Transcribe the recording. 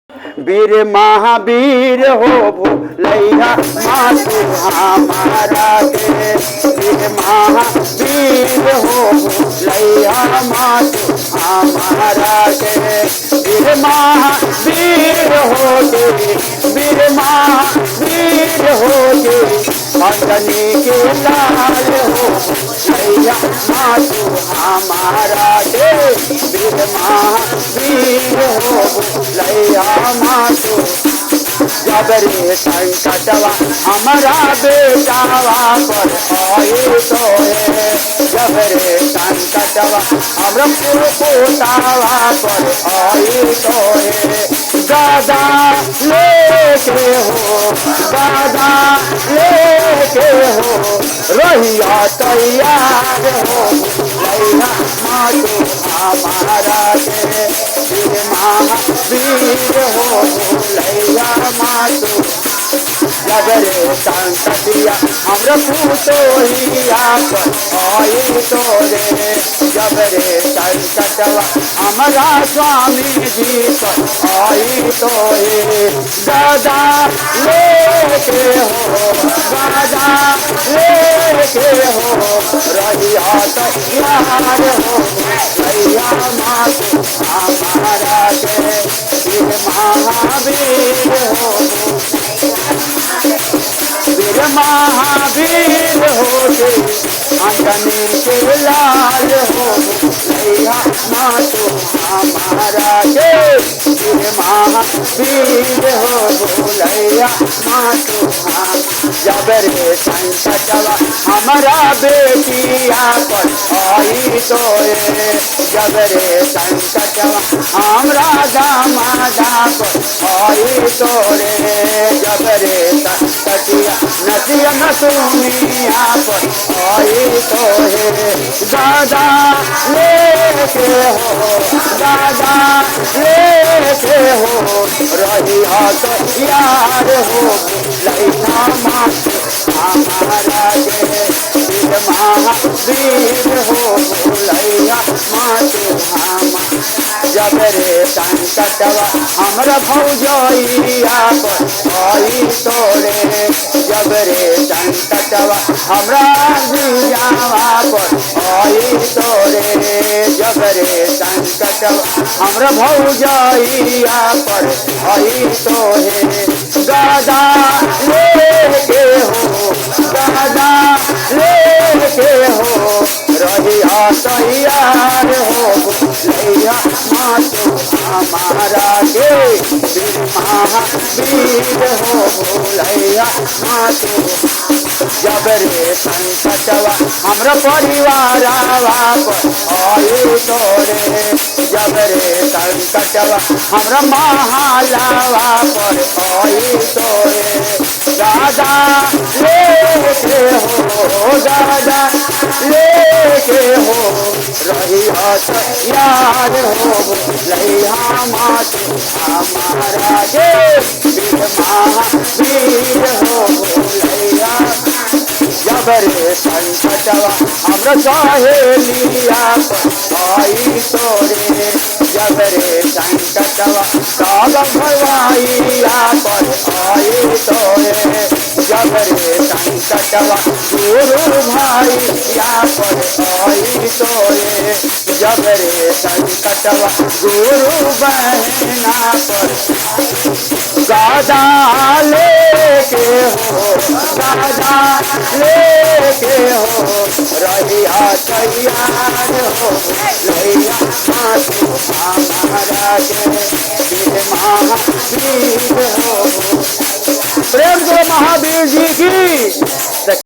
वीर महावीर हो भोलैया मातु हमारा के। वीर महावीर हो भोलैया मातु हमारा के। वीर महावीर हो के, वीर महावीर हो के, अंजनी के लाल हो भोलैया मातु हमारा के। वीर महावीर हो भोलैया मातु। जब रे संकटवा हमारा बेटावा पर आए तो है। जब रे संकटवा हमरा पोतावा पर आए तो है। दादा लेके हो, दादा लेके हो, रहिया तैयार हो भोलैया मातु हमारा के। वीर महावीर हो भोलैया मातु। जब रे संकटिया हमरा पुतोहिया पर आए तो रे। जब रे संकटवा हमारा स्वामी जी पर आए तो रे। दादा लेके हो, दादा लेके हो, रहिया तैयार हो भोलैया मातु हमारा के। वीर महावीर हो, वीर महावीर हो के, अंजनी के लाल हो भोलैया मातु हमारा के। वीर महावीर हो भोलैया मातु। जब रे संकटवा हमारा बेटिया पर आई तो रे। जब रे संकटवा हमरा दामादा पर आई तो रे। जब रे संकटिया नदिया न सुनिया पर आई तो है। दादा लेके हो, दादा लेके हो, रहिया तैयार हो भोलैया मातु हमारा के। वीर महावीर हो भोलैया मातु हमारा। जब रे संकटवा हमरा भौजैया पर आई तो रे। जब रे संकटवा हमरा जीजावा पर आई तो रे। जब रे संकटवा हमरा भौजैया पर आई तो है। दादा लेके हो, दादा लेके हो, रहिया तैयार हो भोलैया मातु हमारा के। वीर महावीर हो भोलैया मातु। जब रे संकटवा हमरा परिवारवा पर आए तो रे। जब रे संकटवा हमरा महलावा पर आए तो रे। दादा लेके हो, दादा लेके हो, रहिया तैयार हो भोलैया मातु हमारा के। वीर महावीर हो भोलैया। जब रे संकटवा हमरा सहेलिया पर आई तो रे। जब रे संकटवा कागज भरवाइया पर आई तो रे। जब रे संकटवा गुरु भाइया पर आई तो रे। जब रे संकटवा गुरु बहना पर। दादा लेके हो, दादा लेके हो, रहिया तैयार हो भोलैया मातु हमारा के। वीर महावीर हो। प्रेम से महावीर जी की।